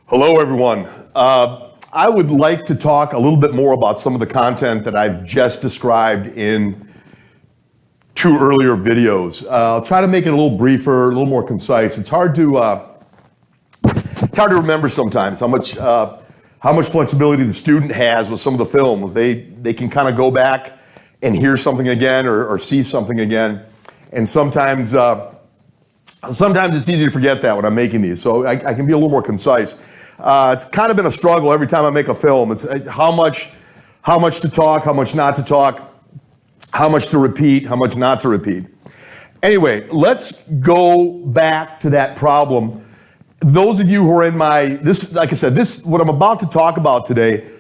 Hello, everyone. I would like to talk a little bit more about some of the content that I've just described in two earlier videos. I'll try to make it a little briefer, a little more concise. It's hard to remember sometimes how much flexibility the student has with some of the films. They can kind of go back and hear something again or see something again, and sometimes it's easy to forget that when I'm making these. So I can be a little more concise. It's kind of been a struggle every time I make a film. It's how much to talk, how much not to talk, how much to repeat, how much not to repeat. Anyway, let's go back to that problem. Those of you who are in like I said, what I'm about to talk about today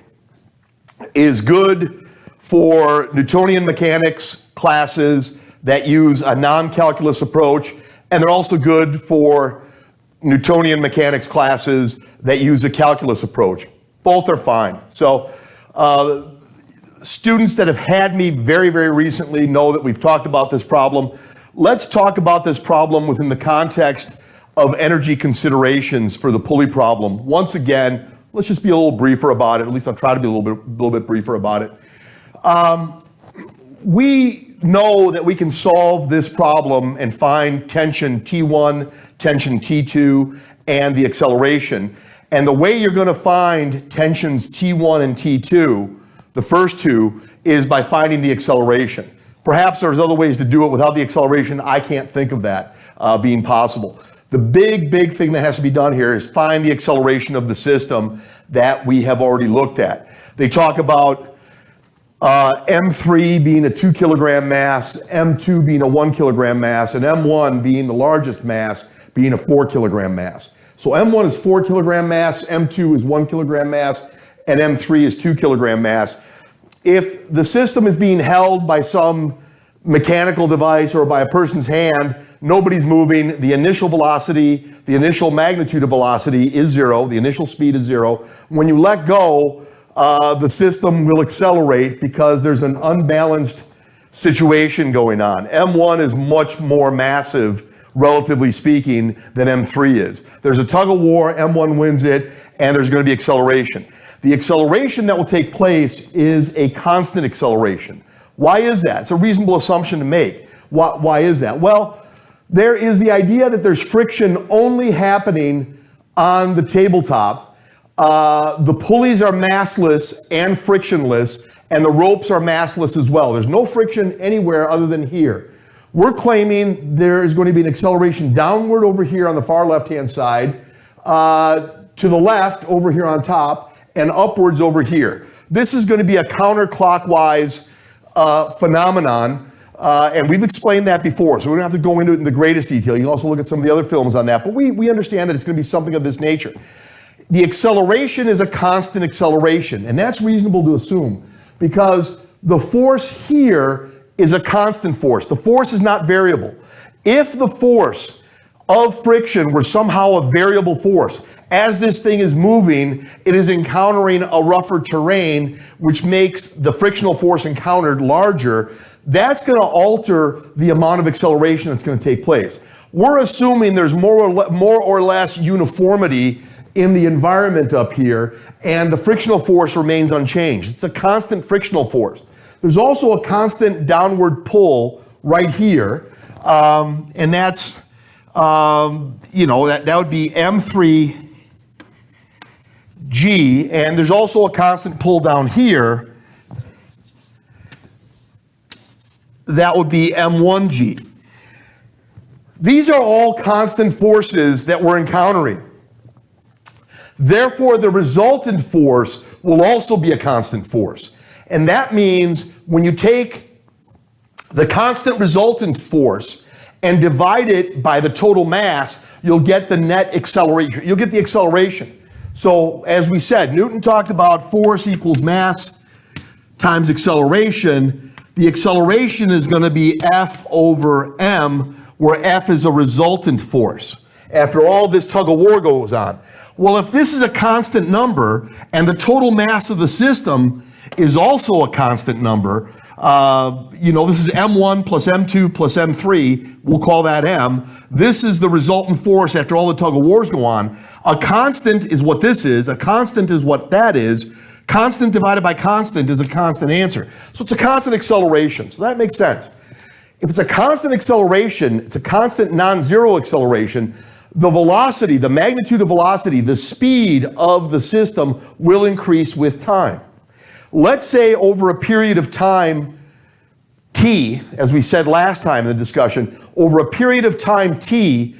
is good for Newtonian mechanics classes that use a non-calculus approach, and they're also good for Newtonian mechanics classes that use a calculus approach. Both are fine. So students that have had me very, very recently know that we've talked about this problem. Let's talk about this problem within the context of energy considerations for the Pulley problem. Once again, let's just be a little briefer about it. At least I'll try to be a little bit briefer about it. We know that we can solve this problem and find tension T1, tension T2, and the acceleration. And the way you're going to find tensions T1 and T2, the first two, is by finding the acceleration. Perhaps there's other ways to do it without the acceleration. I can't think of that being possible. The big thing that has to be done here is find the acceleration of the system that we have already looked at. They talk about M3 being a 2 kilogram mass, M2 being a 1 kilogram mass, and M1 being the largest mass, being a 4 kilogram mass. So M1 is 4 kilogram mass, M2 is 1 kilogram mass, and M3 is 2 kilogram mass. If the system is being held by some mechanical device or by a person's hand, nobody's moving, the initial velocity, the initial magnitude of velocity is zero, the initial speed is zero. When you let go, the system will accelerate because there's an unbalanced situation going on. M1 is much more massive, relatively speaking, than M3 is. There's a tug of war, M1 wins it, and there's going to be acceleration. The acceleration that will take place is a constant acceleration. Why is that? It's a reasonable assumption to make. Why is that? Well, there is the idea that there's friction only happening on the tabletop. The pulleys are massless and frictionless, and the ropes are massless as well. There's no friction anywhere other than here. We're claiming there is going to be an acceleration downward over here on the far left-hand side, to the left over here on top, and upwards over here. This is going to be a counterclockwise phenomenon, and we've explained that before, so we don't have to go into it in the greatest detail. You can also look at some of the other films on that, but we understand that it's going to be something of this nature. The acceleration is a constant acceleration, and that's reasonable to assume because the force here is a constant force. The force is not variable. If the force of friction were somehow a variable force, as this thing is moving, it is encountering a rougher terrain, which makes the frictional force encountered larger. That's going to alter the amount of acceleration that's going to take place. We're assuming there's more or less uniformity in the environment up here, and the frictional force remains unchanged. It's a constant frictional force. There's also a constant downward pull right here, and that's, that would be M3G, and there's also a constant pull down here. That would be M1G. These are all constant forces that we're encountering. Therefore, the resultant force will also be a constant force. And that means when you take the constant resultant force and divide it by the total mass, you'll get the net acceleration. You'll get the acceleration. So as we said, Newton talked about force equals mass times acceleration. The acceleration is going to be F over m, where F is a resultant force after all this tug of war goes on. Well, if this is a constant number and the total mass of the system is also a constant number, This is M1 plus M2 plus M3. We'll call that M. This is the resultant force after all the tug of wars go on. A constant is what this is. A constant is what that is. Constant divided by constant is a constant answer. So it's a constant acceleration. So that makes sense. If it's a constant acceleration, it's a constant non-zero acceleration, the velocity, the magnitude of velocity, the speed of the system will increase with time. Let's say over a period of time, t, as we said last time in the discussion, over a period of time t,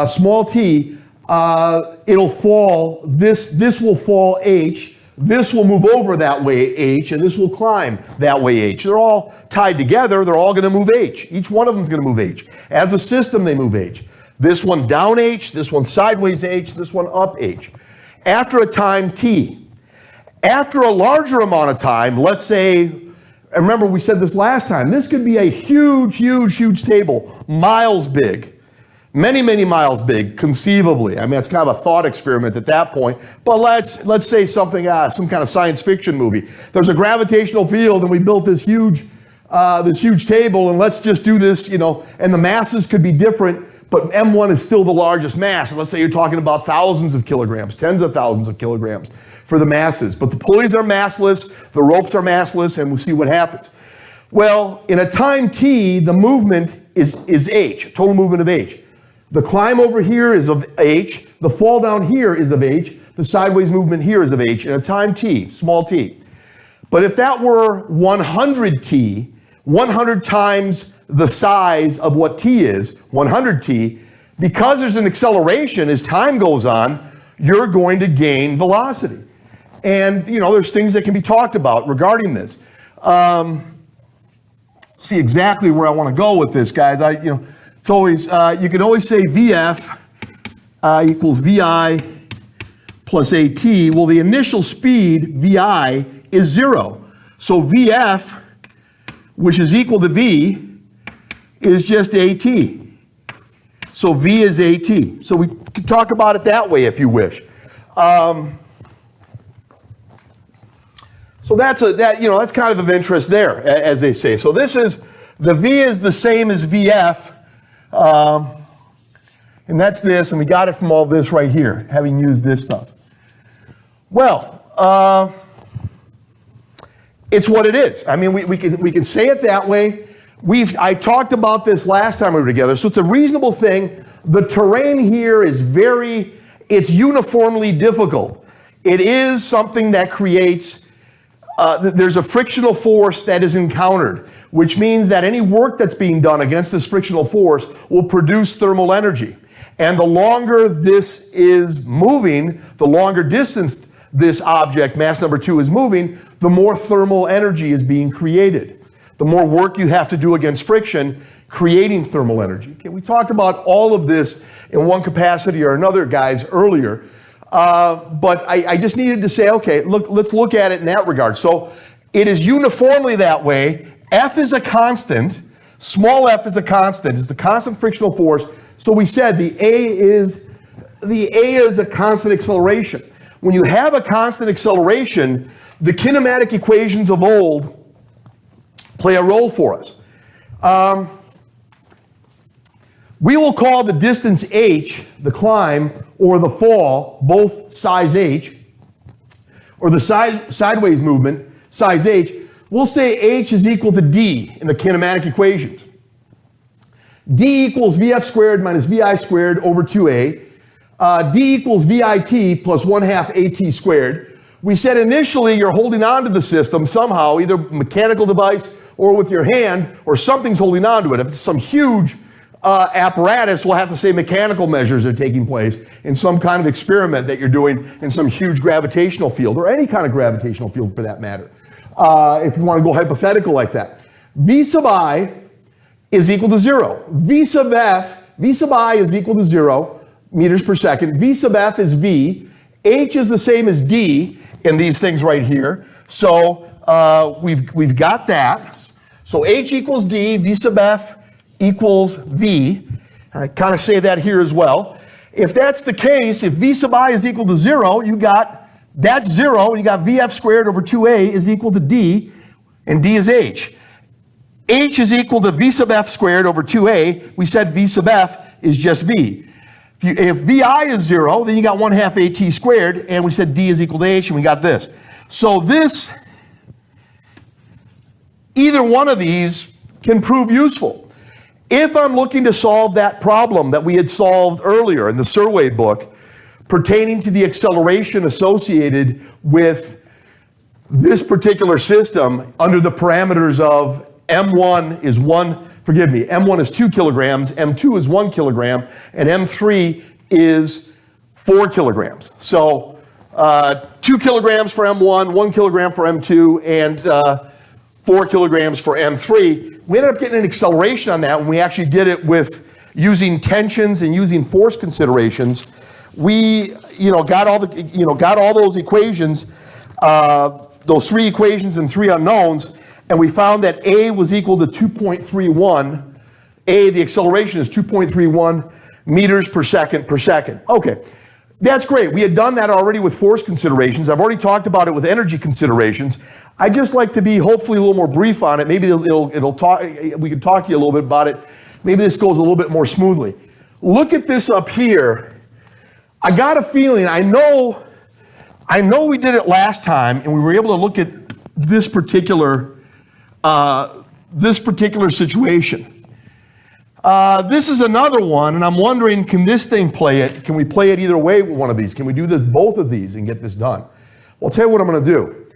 small t, it'll fall, this will fall h, this will move over that way h, and this will climb that way h. They're all tied together, they're all gonna move h. Each one of them is gonna move h. As a system, they move h. This one down h, this one sideways h, this one up h. After a time t, after a larger amount of time, let's say, remember we said this last time, this could be a huge, huge, huge table, miles big, many, many miles big, conceivably. I mean, it's kind of a thought experiment at that point, but let's say something, some kind of science fiction movie. There's a gravitational field and we built this huge table, and let's just do this, and the masses could be different, but M1 is still the largest mass. And let's say you're talking about thousands of kilograms, tens of thousands of kilograms for the masses. But the pulleys are massless, the ropes are massless, and we'll see what happens. Well, in a time t, the movement is h, total movement of h. The climb over here is of h, the fall down here is of h, the sideways movement here is of h in a time t, small t. But if that were 100 t, 100 times the size of what t is, 100t, because there's an acceleration as time goes on, you're going to gain velocity. And, there's things that can be talked about regarding this. See exactly where I want to go with this, guys. It's always, you can always say VF equals VI plus AT. Well, the initial speed, VI, is 0. So VF, which is equal to V, is just AT. So V is AT. So we can talk about it that way if you wish. So that's kind of interest there, as they say. So this is, the V is the same as VF, and that's this, and we got it from all this right here, having used this stuff. Well, it's what it is. I mean, we can say it that way. I talked about this last time we were together, so it's a reasonable thing. The terrain here is it's uniformly difficult. It is something that creates, there's a frictional force that is encountered, which means that any work that's being done against this frictional force will produce thermal energy. And the longer this is moving, the longer distance this object, mass number 2, is moving, the more thermal energy is being created. The more work you have to do against friction, creating thermal energy. Okay, we talked about all of this in one capacity or another, guys, earlier. But I just needed to say, okay, let's look at it in that regard. So it is uniformly that way. F is a constant. Small f is a constant. It's the constant frictional force. So we said the A is a constant acceleration. When you have a constant acceleration, the kinematic equations of old play a role for us. We will call the distance h, the climb, or the fall, both size h, or the sideways movement, size h. We'll say h is equal to d in the kinematic equations. D equals Vf squared minus Vi squared over 2a. D equals Vit plus 1/2 At squared. We said initially you're holding on to the system somehow, either mechanical device or with your hand, or something's holding on to it. If it's some huge apparatus, we'll have to say mechanical measures are taking place in some kind of experiment that you're doing in some huge gravitational field, or any kind of gravitational field for that matter, if you want to go hypothetical like that. V sub I is equal to 0. V sub I is equal to 0 meters per second. V sub F is V. H is the same as D in these things right here. So we've got that. So H equals D, V sub F equals V. I kind of say that here as well. If that's the case, if V sub I is equal to 0, that's 0. You got Vf squared over 2a is equal to D, and D is H. H is equal to V sub F squared over 2A. We said V sub F is just V. If VI is 0, then you got 1/2 AT squared, and we said D is equal to H, and we got this. So this, either one of these can prove useful. If I'm looking to solve that problem that we had solved earlier in the Serway book, pertaining to the acceleration associated with this particular system under the parameters of M1 is M1 is 2 kilograms, M2 is 1 kilogram, and M3 is 4 kilograms. So 2 kilograms for M1, 1 kilogram for M2, and 4 kilograms for M3. We ended up getting an acceleration on that when we actually did it with using tensions and using force considerations. We, got all those equations, those 3 equations and 3 unknowns, and we found that A was equal to 2.31. The acceleration is 2.31 meters per second per second. Okay, that's great. We had done that already with force considerations. I've already talked about it with energy considerations. I'd just like to be hopefully a little more brief on it. Maybe we can talk to you a little bit about it. Maybe this goes a little bit more smoothly. Look at this up here. I got a feeling, I know we did it last time, and we were able to look at this particular situation. This is another one, and I'm wondering, can this thing play it? Can we play it either way with one of these? Can we do both of these and get this done? Well, I'll tell you what I'm going to do.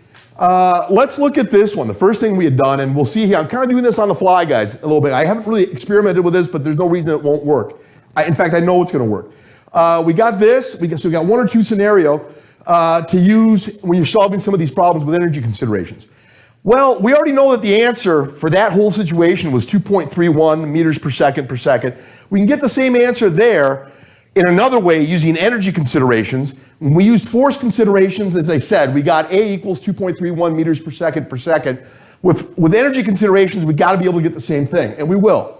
Let's look at this one, the first thing we had done, and we'll see here. I'm kind of doing this on the fly, guys, a little bit. I haven't really experimented with this, but there's no reason it won't work. In fact, I know it's going to work. We got this. We got one or two scenario to use when you're solving some of these problems with energy considerations. Well, we already know that the answer for that whole situation was 2.31 meters per second per second. We can get the same answer there in another way using energy considerations. When we used force considerations, as I said, we got A equals 2.31 meters per second per second. With energy considerations, we got to be able to get the same thing, and we will.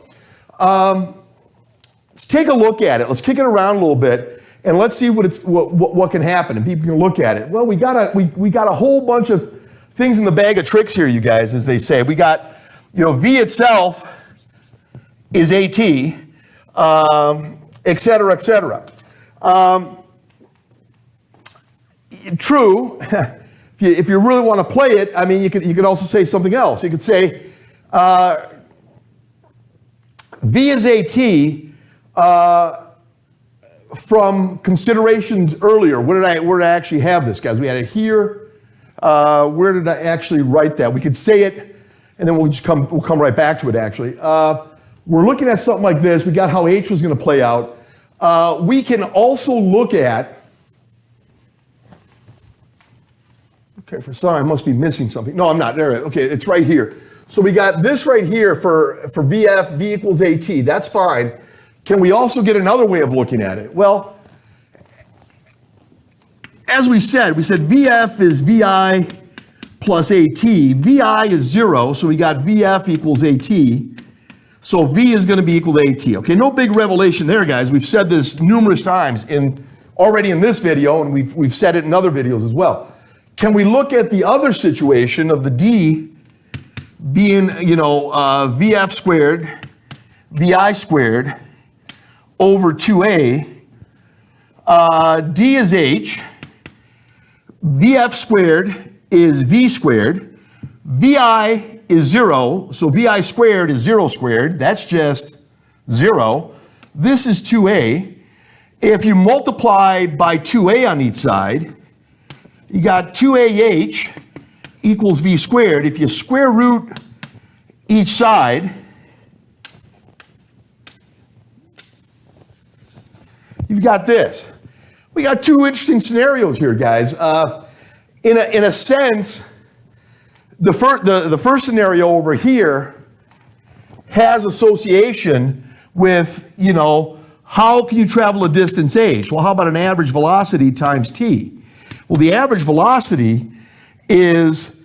Let's take a look at it. Let's kick it around a little bit, and let's see what can happen, and people can look at it. Well, we got a whole bunch of things in the bag of tricks here, you guys, as they say. We got, V itself is AT, et cetera, et cetera. True, if you really want to play it, I mean, you could also say something else. You could say V is AT from considerations earlier. Where did I actually have this, guys? We had it here. Where did I actually write that? We could say it, and then we'll come right back to it, actually. We're looking at something like this. We got how H was going to play out. We can also look at, okay, for some, I must be missing something. No, I'm not. There, okay, it's right here. So we got this right here for VF, V equals AT. That's fine. Can we also get another way of looking at it? Well, as we said VF is VI plus AT. VI is 0, so we got VF equals AT. So V is going to be equal to AT. Okay, no big revelation there, guys. We've said this numerous times already in this video, and we've said it in other videos as well. Can we look at the other situation of the D being, VF squared, VI squared over 2A. D is H. VF squared is V squared. VI is 0, so VI squared is 0 squared. That's just 0. This is 2A. If you multiply by 2A on each side, you got 2AH equals V squared. If you square root each side, you've got this. We got two interesting scenarios here, guys. In a sense, the first scenario over here has association with, how can you travel a distance h? Well, how about an average velocity times t? Well, the average velocity is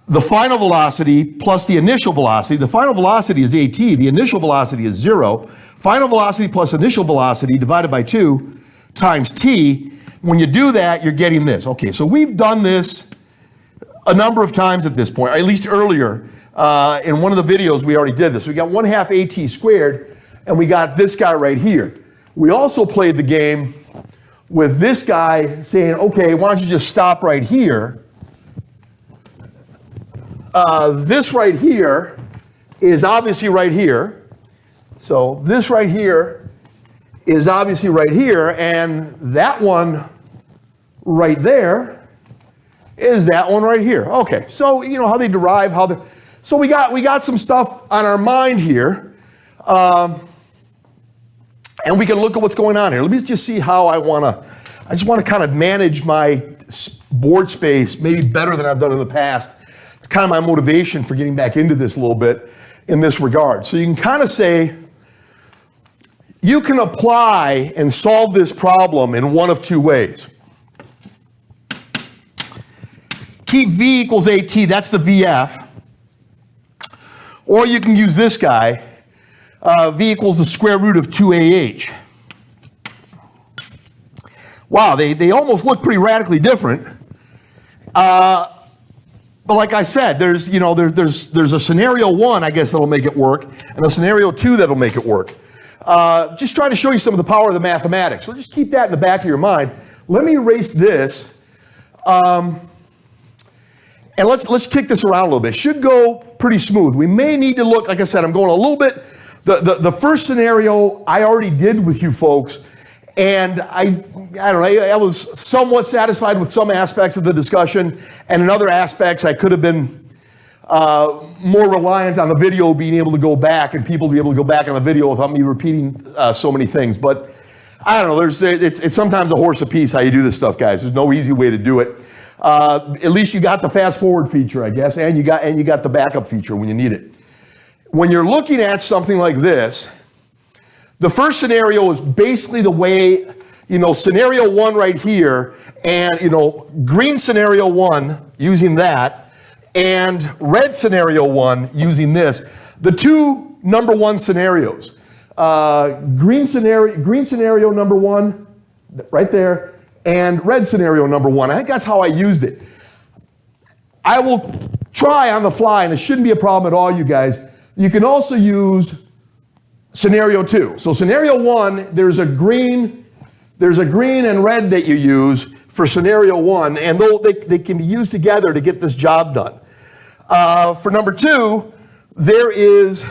the final velocity plus the initial velocity. The final velocity is at, the initial velocity is 0. Final velocity plus initial velocity divided by 2 times t. When you do that, you're getting this. Okay, so we've done this a number of times at this point, or at least earlier. In one of the videos, we already did this. We got 1/2 AT squared, and we got this guy right here. We also played the game with this guy saying, okay, why don't you just stop right here? This right here is obviously right here. So this right here is obviously right here, and that one right there is that one right here. Okay, so you know how they derive, so we got some stuff on our mind here, and we can look at what's going on here. Let me just see how I just want to kind of manage my board space maybe better than I've done in the past. It's kind of my motivation for getting back into this a little bit in this regard. So you can kind of say, you can apply and solve this problem in one of two ways. Keep V equals AT, that's the VF. Or you can use this guy, V equals the square root of 2AH. Wow, they almost look pretty radically different. But like I said, there's a scenario 1, I guess, that'll make it work, and a scenario 2 that'll make it work. Just trying to show you some of the power of the mathematics. So just keep that in the back of your mind. Let me erase this. And let's kick this around a little bit. Should go pretty smooth. We may need to look, like I said, I'm going a little bit, the first scenario I already did with you folks, and I don't know, I was somewhat satisfied with some aspects of the discussion, and in other aspects I could have been more reliant on the video being able to go back and people to be able to go back on the video without me repeating so many things. But I don't know, it's sometimes a horse apiece how you do this stuff, guys. There's no easy way to do it. At least you got the fast forward feature, I guess, and you got the backup feature when you need it. When you're looking at something like this, the first scenario is basically the way, scenario 1 right here, and, green scenario 1 using that, and red scenario 1 using this. The two number 1 scenarios, green scenario number 1, right there, and red scenario number 1. I think that's how I used it. I will try on the fly, and it shouldn't be a problem at all, you guys. You can also use scenario 2. So scenario 1, there's a green and red that you use for scenario 1, and they can be used together to get this job done. For number 2, there is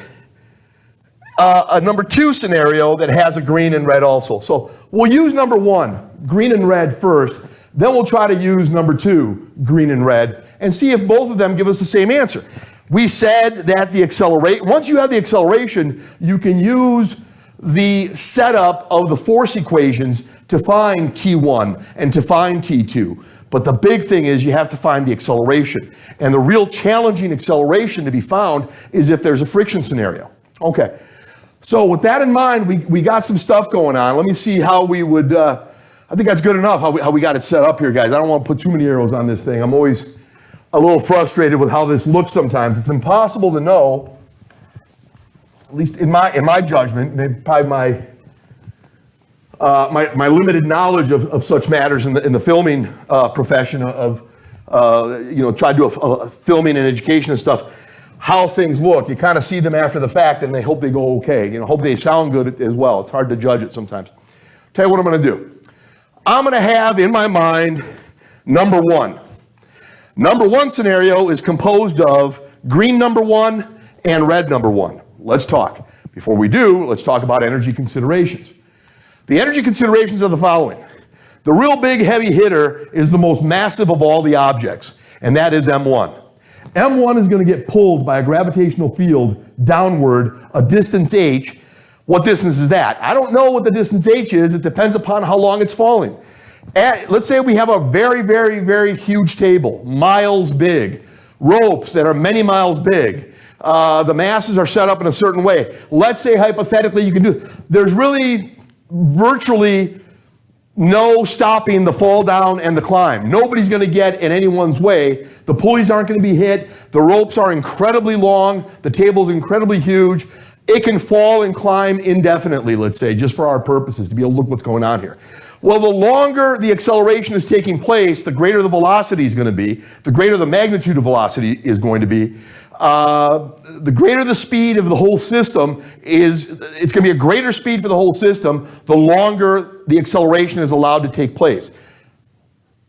a number 2 scenario that has a green and red also. So we'll use number 1, green and red first, then we'll try to use number 2, green and red, and see if both of them give us the same answer. We said that once you have the acceleration, you can use the setup of the force equations to find T1 and to find T2. But the big thing is you have to find the acceleration. And the real challenging acceleration to be found is if there's a friction scenario. Okay, so with that in mind, we got some stuff going on. Let me see how we would, I think that's good enough how we got it set up here, guys. I don't want to put too many arrows on this thing. I'm always a little frustrated with how this looks sometimes. It's impossible to know, at least in my judgment, maybe probably my limited knowledge of such matters in the filming profession of try to do a filming and education and stuff, how things look. You kind of see them after the fact and they hope they go okay. Hope they sound good as well. It's hard to judge it sometimes. Tell you what I'm going to do. I'm going to have in my mind number 1. Number 1 scenario is composed of green number 1 and red number 1. Let's talk. Before we do, let's talk about energy considerations. The energy considerations are the following. The real big heavy hitter is the most massive of all the objects, and that is M1. M1 is going to get pulled by a gravitational field downward a distance h. What distance is that? I don't know what the distance h is. It depends upon how long it's falling. Let's say we have a very, very, very huge table, miles big, ropes that are many miles big. The masses are set up in a certain way. Let's say hypothetically you can do, there's really virtually no stopping the fall down and the climb. Nobody's going to get in anyone's way. The pulleys aren't going to be hit. The ropes are incredibly long. The table's incredibly huge. It can fall and climb indefinitely, let's say, just for our purposes, to be able to look what's going on here. Well, the longer the acceleration is taking place, the greater the velocity is going to be, the greater the magnitude of velocity is going to be. the greater the speed of the whole system is, it's going to be a greater speed for the whole system the longer the acceleration is allowed to take place.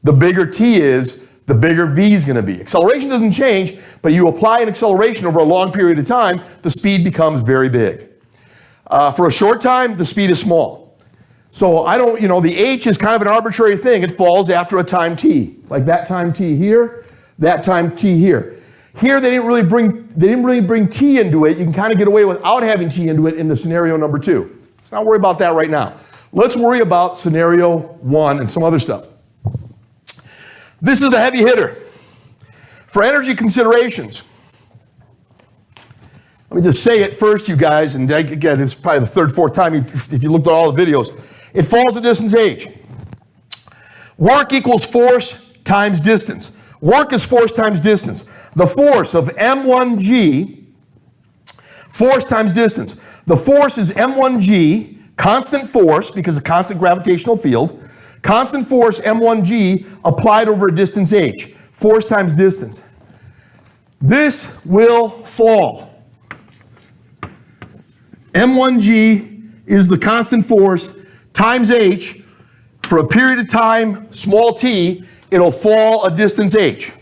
The bigger t is, the bigger v is going to be. Acceleration doesn't change, but you apply an acceleration over a long period of time, the speed becomes very big. For a short time, the speed is small. So I don't, the h is kind of an arbitrary thing. It falls after a time t, like that time t here, that time t here. Here they didn't really bring t into it. You can kind of get away without having t into it in the scenario number 2. Let's not worry about that right now. Let's worry about scenario 1 and some other stuff. This is the heavy hitter. For energy considerations, let me just say it first, you guys, and again, it's probably the third, fourth time if you looked at all the videos. It falls at distance h. Work equals force times distance. Work is force times distance. The force of m1g, force times distance. The force is m1g, constant force, because of constant gravitational field, constant force m1g applied over a distance h, force times distance. This will fall. m1g is the constant force times h for a period of time, small t, it'll fall a distance h.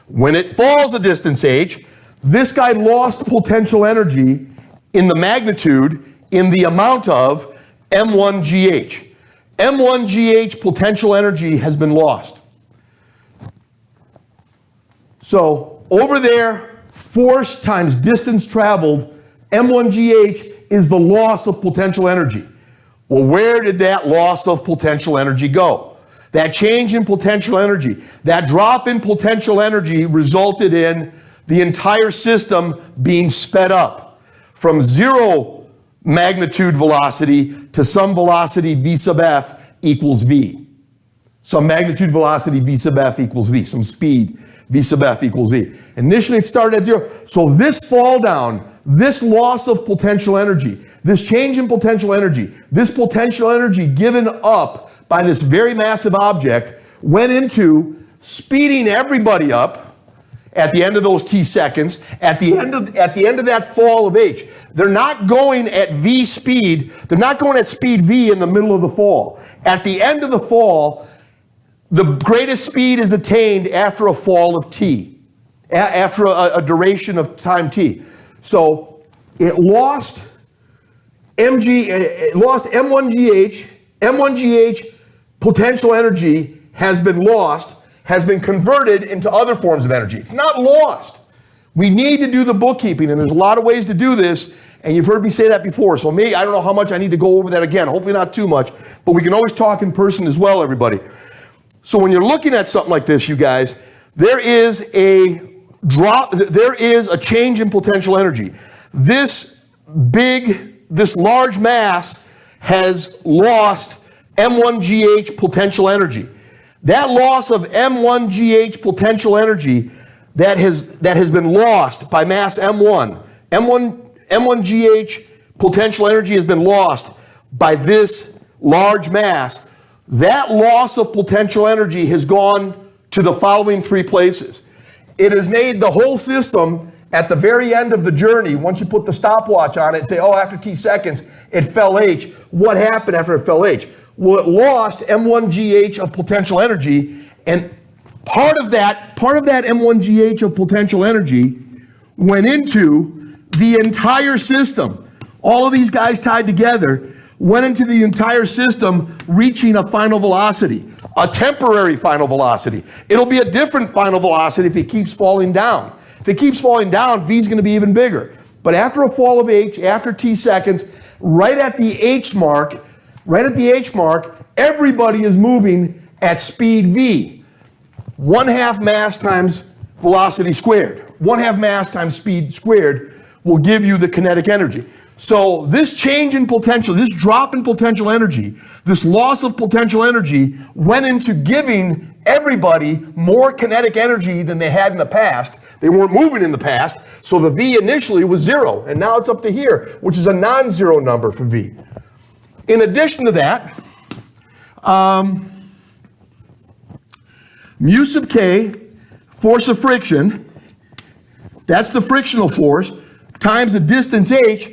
When it falls a distance h, this guy lost potential energy in the magnitude, in the amount of m1gh. m1gh potential energy has been lost. So over there, force times distance traveled, m1gh is the loss of potential energy. Well, where did that loss of potential energy go? That change in potential energy, that drop in potential energy resulted in the entire system being sped up from 0 magnitude velocity to some velocity v sub f equals v. Some magnitude velocity v sub f equals v, some speed v sub f equals v. Initially it started at 0. So this fall down, this loss of potential energy, this change in potential energy, this potential energy given up by this very massive object went into speeding everybody up at the end of those t seconds, at the end of that fall of h. They're not going at v speed, they're not going at speed v in the middle of the fall. At the end of the fall, the greatest speed is attained after a fall of t, after a duration of time t. So it lost m1gh, m1gh potential energy has been lost, has been converted into other forms of energy. It's not lost. We need to do the bookkeeping, and there's a lot of ways to do this, and you've heard me say that before. So I don't know how much I need to go over that again, hopefully not too much, but we can always talk in person as well, everybody. So when you're looking at something like this, you guys, there is a change in potential energy. This large mass has lost m1gh potential energy. That loss of m1gh potential energy that has been lost by mass m1gh potential energy has been lost by this large mass. That loss of potential energy has gone to the following 3 places. It has made the whole system at the very end of the journey, once you put the stopwatch on it and say, oh, after t seconds, it fell h. What happened after it fell h? Well, it lost m1gh of potential energy, and part of that m1gh of potential energy went into the entire system. All of these guys tied together went into the entire system, reaching a final velocity, a temporary final velocity. It'll be a different final velocity if it keeps falling down. If it keeps falling down, v is going to be even bigger. But after a fall of h, after t seconds, right at the h mark, everybody is moving at speed v. 1/2 mass times velocity squared. 1/2 mass times speed squared will give you the kinetic energy. So this change in potential, this drop in potential energy, this loss of potential energy went into giving everybody more kinetic energy than they had in the past. They weren't moving in the past, so the v initially was 0, and now it's up to here, which is a non-zero number for v. In addition to that, mu sub k, force of friction, that's the frictional force, times the distance h,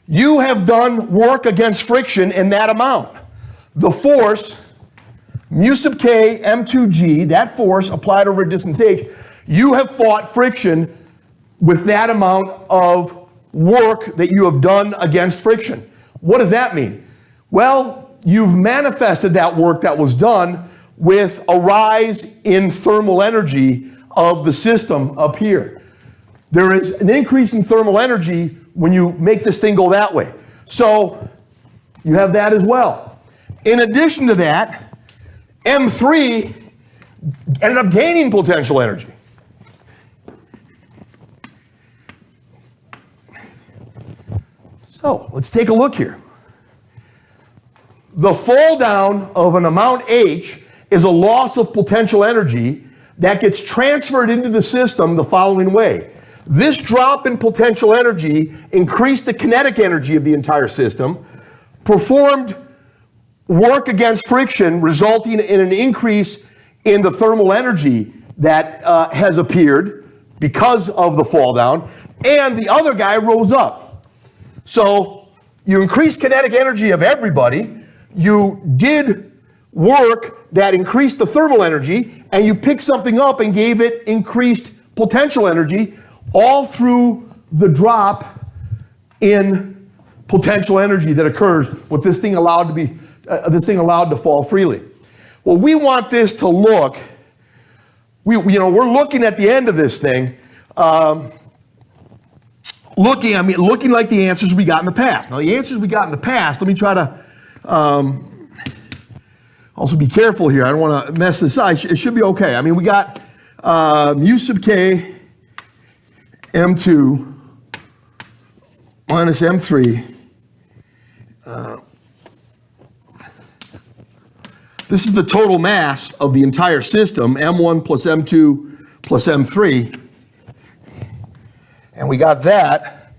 you have done work against friction in that amount. The force, mu sub k m2g, that force applied over a distance h, you have fought friction with that amount of work that you have done against friction. What does that mean? Well, you've manifested that work that was done with a rise in thermal energy of the system up here. There is an increase in thermal energy when you make this thing go that way. So you have that as well. In addition to that, M3 ended up gaining potential energy. So let's take a look here. The fall down of an amount H is a loss of potential energy that gets transferred into the system the following way. This drop in potential energy increased the kinetic energy of the entire system, performed work against friction, resulting in an increase in the thermal energy that has appeared because of the fall down, and the other guy rose up. So you increased kinetic energy of everybody, you did work that increased the thermal energy, and you picked something up and gave it increased potential energy, all through the drop in potential energy that occurs with this thing allowed to be, allowed to fall freely. Well, we want this to look, we're looking at the end of this thing, looking like the answers we got in the past. Now, the answers we got in the past, let me try to also be careful here. I don't want to mess this up. It should be okay. I mean, we got mu sub k m2 minus m3. This is the total mass of the entire system, m1 plus m2 plus m3. And we got that.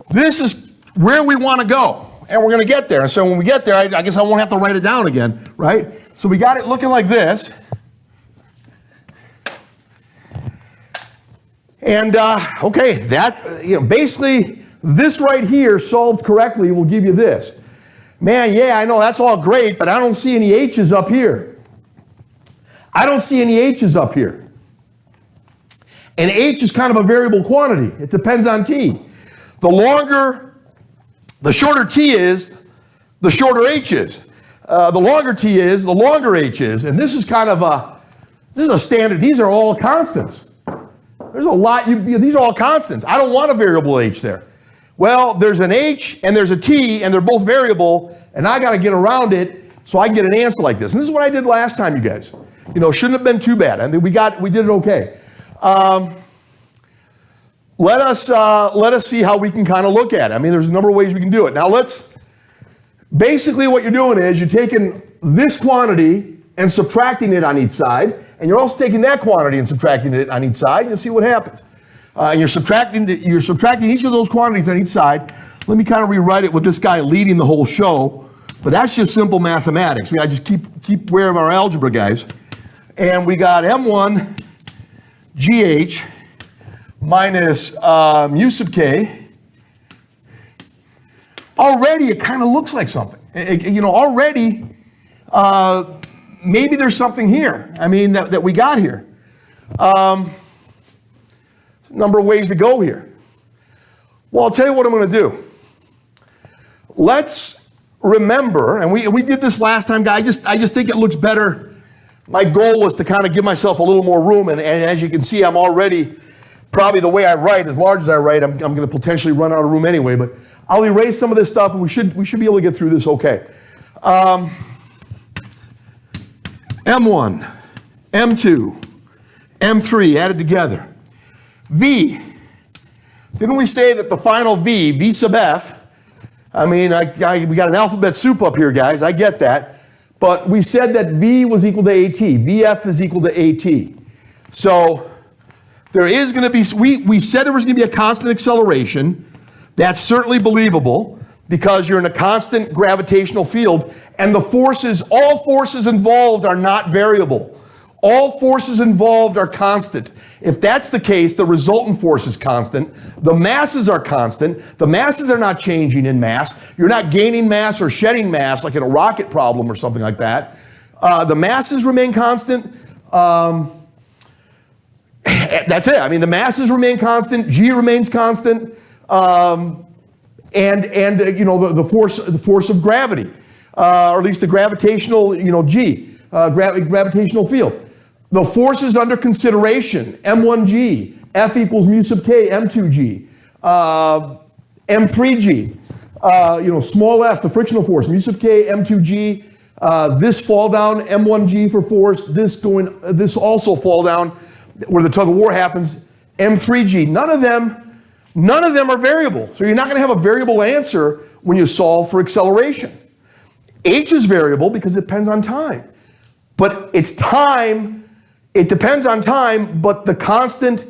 This is where we want to go. And we're going to get there. And so when we get there, I guess I won't have to write it down again, right? So we got it looking like this. And, okay, that, basically, this right here solved correctly will give you this. Man, yeah, I know that's all great, but I don't see any H's up here. I don't see any H's up here. And H is kind of a variable quantity. It depends on T. The shorter T is, the shorter H is. The longer T is, the longer H is. And this is kind of this is a standard. These are all constants. There's a lot, these are all constants. I don't want a variable H there. Well, there's an H and there's a T and they're both variable and I got to get around it so I can get an answer like this. And this is what I did last time, you guys. Shouldn't have been too bad. I think we did it okay. Let us see how we can kind of look at it. I mean, there's a number of ways we can do it. Now basically what you're doing is you're taking this quantity and subtracting it on each side, and you're also taking that quantity and subtracting it on each side, and you'll see what happens. And you're subtracting each of those quantities on each side. Let me kind of rewrite it with this guy leading the whole show, but that's just simple mathematics. I just keep aware of our algebra, guys. And we got M1 GH minus mu sub k. Already it kind of looks like something. Already maybe there's something here. I mean, that we got here. A number of ways to go here. Well, I'll tell you what I'm going to do. Let's remember, and we did this last time, guys. I just think it looks better. My goal was to kind of give myself a little more room, and as you can see, I'm already, probably the way I write, as large as I write, I'm going to potentially run out of room anyway, but I'll erase some of this stuff, and we should be able to get through this okay. M1, M2, M3 added together. V, didn't we say that the final V sub F, I mean, we got an alphabet soup up here, guys, I get that, but we said that V was equal to AT, VF is equal to AT. So there is going to be, we said there was going to be a constant acceleration. That's certainly believable because you're in a constant gravitational field and the forces, all forces involved are not variable. All forces involved are constant. If that's the case, the resultant force is constant. The masses are constant. The masses are not changing in mass. You're not gaining mass or shedding mass like in a rocket problem or something like that. The masses remain constant. That's it. I mean, the masses remain constant. G remains constant. And you know, the force of gravity, or at least the gravitational, you know, G, gravitational field. The forces under consideration, M1G, F equals mu sub K, M2G, M3G, you know, small f, the frictional force, mu sub K, M2G, this fall down, M1G for force, this also fall down, where the tug of war happens, M3G. None of them are variable. So you're not gonna have a variable answer when you solve for acceleration. H is variable because it depends on time. But it's time, it depends on time, but the constant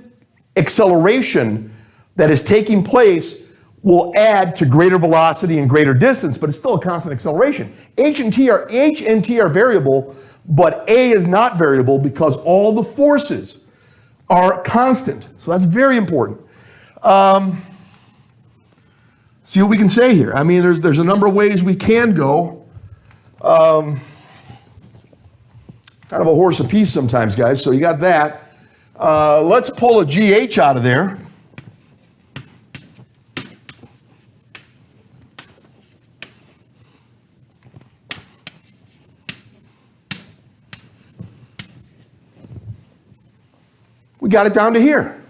acceleration that is taking place will add to greater velocity and greater distance, but it's still a constant acceleration. H and T are variable, but A is not variable because all the forces are constant. So that's very important. See what we can say here. I mean, there's a number of ways we can go. Kind of a horse apiece sometimes, guys, so you got that. Let's pull a GH out of there. We got it down to here.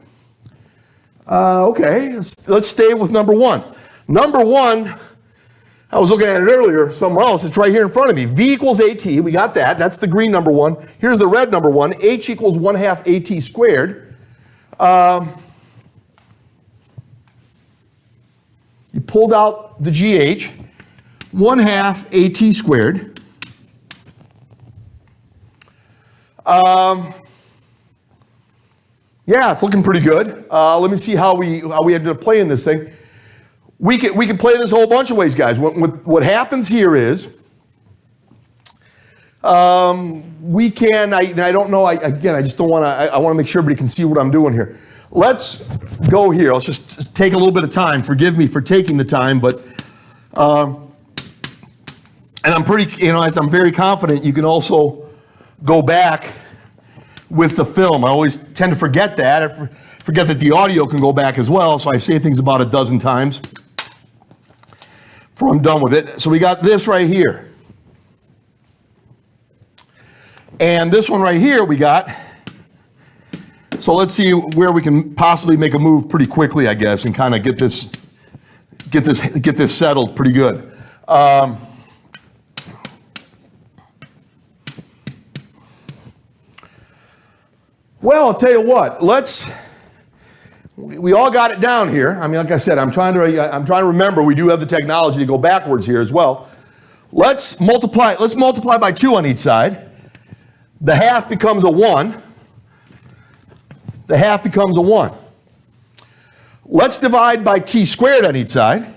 Okay, let's stay with number one. Number one, I was looking at it earlier somewhere else. It's right here in front of me. V equals AT. We got that. That's the green number one. Here's the red number one. H equals 1/2 AT squared. You pulled out the GH. 1/2 AT squared. Yeah, it's looking pretty good. Let me see how we ended up playing this thing. We can play this a whole bunch of ways, guys. What happens here is, we can, I don't know, I just don't want to, I want to make sure everybody can see what I'm doing here. Let's go here. Let's just take a little bit of time. Forgive me for taking the time, but, and I'm pretty, you know, as I'm very confident, you can also go back with the film. I always tend to forget that. I forget that the audio can go back as well, so I say things about a dozen times before I'm done with it. So we got this right here. And this one right here we got. So let's see where we can possibly make a move pretty quickly, I guess, and kind of get this settled pretty good. Well, I'll tell you what, we all got it down here. I mean, like I said, I'm trying to remember we do have the technology to go backwards here as well. Let's multiply by 2 on each side. The half becomes a 1. The half becomes a 1. Let's divide by t squared on each side.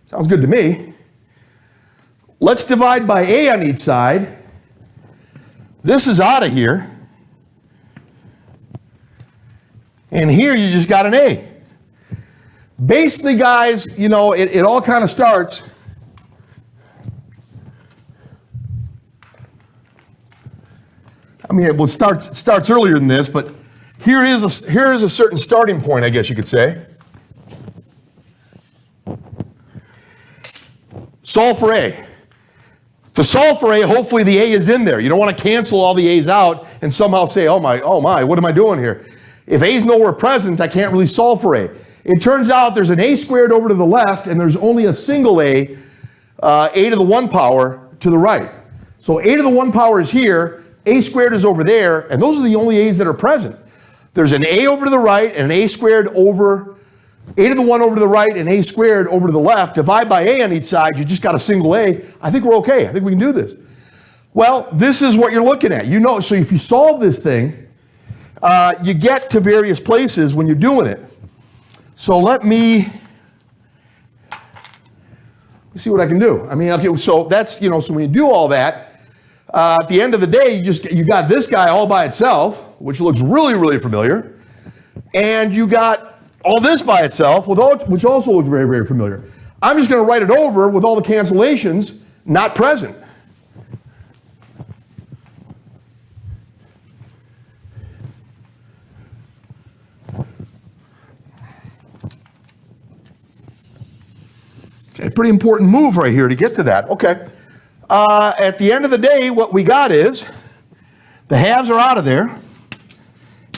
Sounds good to me. Let's divide by a on each side. This is out of here. And here you just got an A. Basically, guys, you know, it all kind of starts. I mean, it starts earlier than this, but here is a certain starting point, I guess you could say. Solve for A. To solve for A, hopefully the A is in there. You don't want to cancel all the A's out and somehow say, oh my, what am I doing here? If A's nowhere present, I can't really solve for A. It turns out there's an A squared over to the left and there's only a single A, A to the 1 power to the right. So A to the 1 power is here, A squared is over there, and those are the only A's that are present. There's an A over to the right and an A squared over, A to the 1 over to the right and A squared over to the left. Divide by A on each side, you just got a single A. I think we're okay. I think we can do this. Well, this is what you're looking at. You know, so if you solve this thing, you get to various places when you're doing it. So let me Let's see what I can do. I mean, okay, so that's, you know, so when you do all that, at the end of the day, you got this guy all by itself, which looks really, really familiar. And you got all this by itself, which also looks very, very familiar. I'm just going to write it over with all the cancellations not present. Okay, pretty important move right here to get to that. Okay. At the end of the day, what we got is the halves are out of there.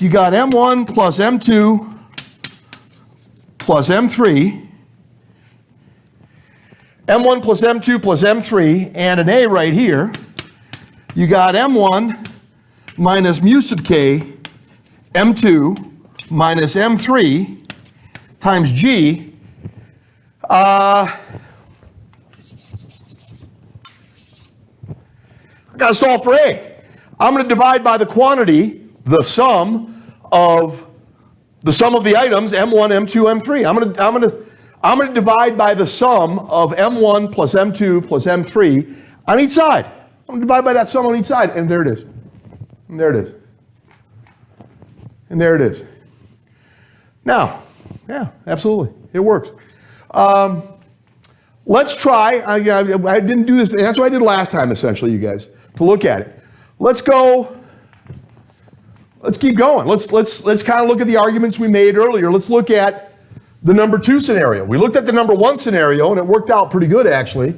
You got M1 plus M2 plus M3. M1 plus M2 plus M3, and an A right here. You got M1 minus mu sub K, M2 minus M3 times G. I got to solve for A. I'm going to divide by the quantity, the sum of the items, M1, M2, M3. I'm going to divide by the sum of M1 plus M2 plus M3 on each side. I'm going to divide by that sum on each side, and there it is. And there it is. And there it is. Now, yeah, absolutely. It works. Let's try. I didn't do this. That's what I did last time, essentially, you guys, to look at it. Let's go. Let's keep going. Let's kind of look at the arguments we made earlier. Let's look at the number 2 scenario. We looked at the number 1 scenario, and it worked out pretty good, actually.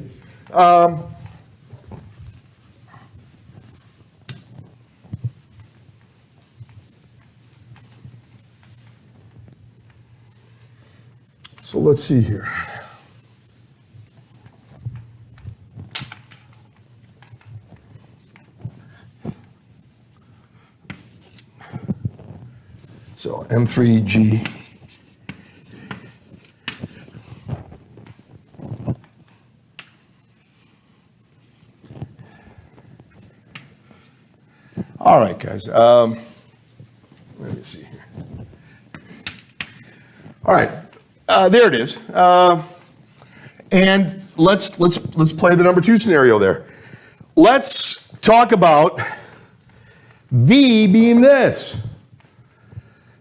So let's see here. So M3G. All right, guys. Let me see here. All right, there it is. And let's play the number 2 scenario there. Let's talk about V being this.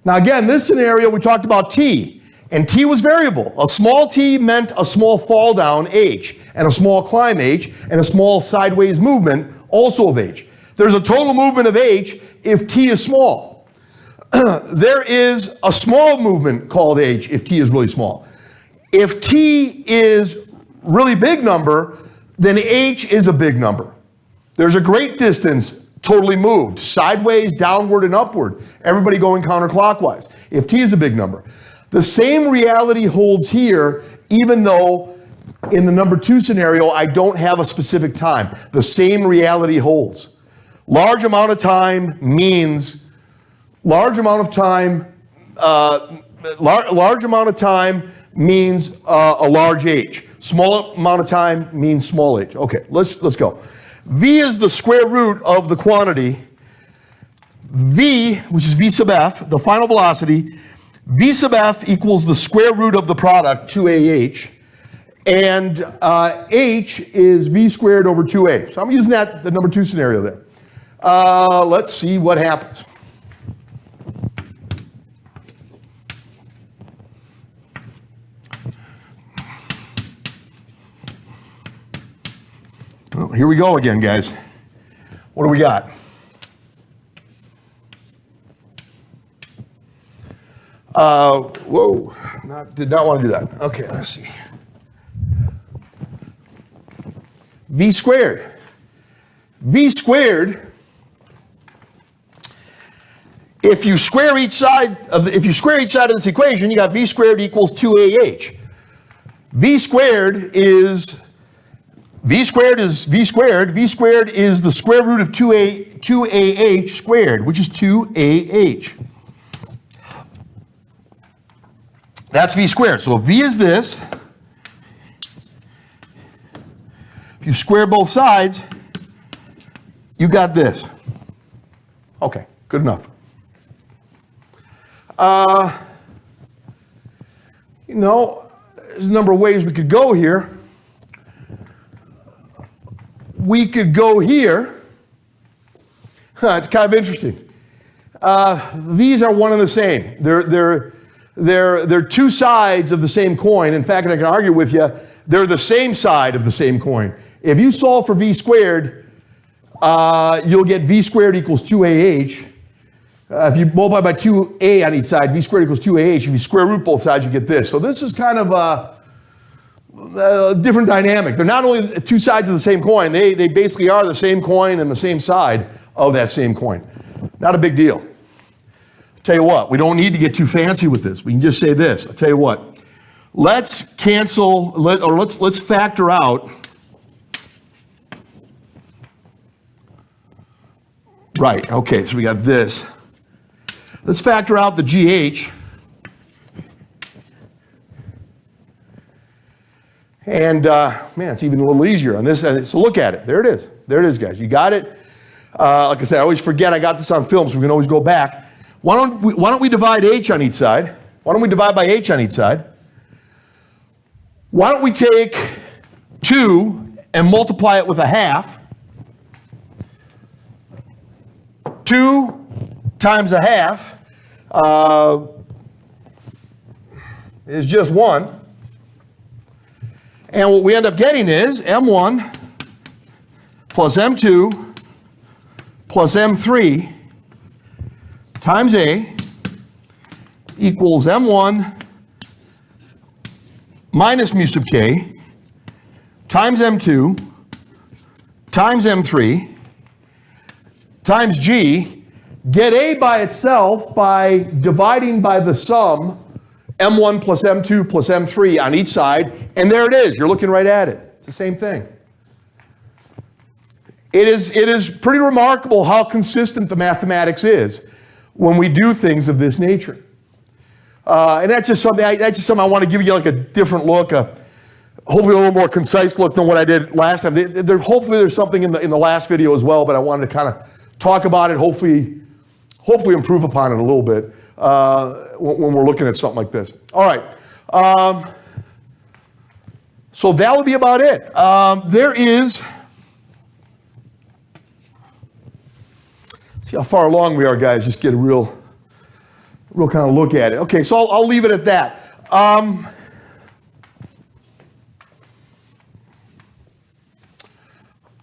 Now again, this scenario we talked about T, and T was variable. A small t meant a small fall down, H, and a small climb, H, and a small sideways movement, also of H. There's a total movement of H if T is small. There is a small movement called H if T is really small. If T is really big number, then H is a big number. There's a great distance totally moved, sideways, downward, and upward, everybody going counterclockwise, if T is a big number. The same reality holds here, even though in the number 2 scenario, I don't have a specific time. The same reality holds. Large amount of time means large amount of time means a large H. Small amount of time means small h. Okay, let's go. V is the square root of the quantity V, which is V sub f, the final velocity. V sub f equals the square root of the product, 2AH. And H is V squared over 2A. So I'm using that, the number 2 scenario there. Let's see what happens. Well, here we go again, guys. What do we got? Whoa, did not want to do that. Okay, let's see. V squared. V squared, if you square each side of this equation, you got V squared equals 2AH. V squared is V squared is V squared. V squared is the square root of 2AH squared, which is 2AH. That's V squared. So V is this. If you square both sides, you got this. Okay, good enough. You know, there's a number of ways we could go here. we could go here. It's kind of interesting. These are one and the same. They're two sides of the same coin. In fact, I can argue with you, they're the same side of the same coin. If you solve for v squared, you'll get v squared equals 2ah. If you multiply by 2a on each side, v squared equals 2ah. If you square root both sides, you get this. So this is kind of a different dynamic. They're not only two sides of the same coin, they basically are the same coin and the same side of that same coin. Not a big deal. I'll tell you what, we don't need to get too fancy with this. We can just say this. I'll tell you what. Let's cancel, let's factor out. Right, okay, so we got this. Let's factor out the GH. And man, it's even a little easier on this. So look at it. There it is. There it is, guys. You got it. Like I said, I always forget I got this on film, so we can always go back. Why don't we divide h on each side? Why don't we divide by h on each side? Why don't we take 2 and multiply it with a half? 2 times a half is just 1. And what we end up getting is m1 plus m2 plus m3 times a equals m1 minus mu sub k times m2 times m3 times g. Get a by itself by dividing by the sum m1 plus m2 plus m3 on each side, and there it is. You're looking right at it. It's the same thing. It is pretty remarkable how consistent the mathematics is when we do things of this nature. And that's just something I want to give you like a different look, hopefully a little more concise look than what I did last time. Hopefully there's something in the last video as well, but I wanted to kind of talk about it, hopefully improve upon it a little bit when we're looking at something like this. All right. So that would be about it. There is... See how far along we are, guys. Just get a real kind of look at it. Okay, so I'll leave it at that.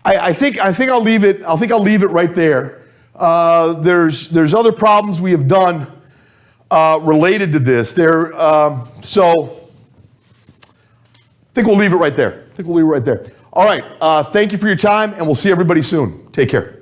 I think I'll leave it. I think I'll leave it right there. There's other problems we have done related to this. So I think we'll leave it right there. All right. Thank you for your time, and we'll see everybody soon. Take care.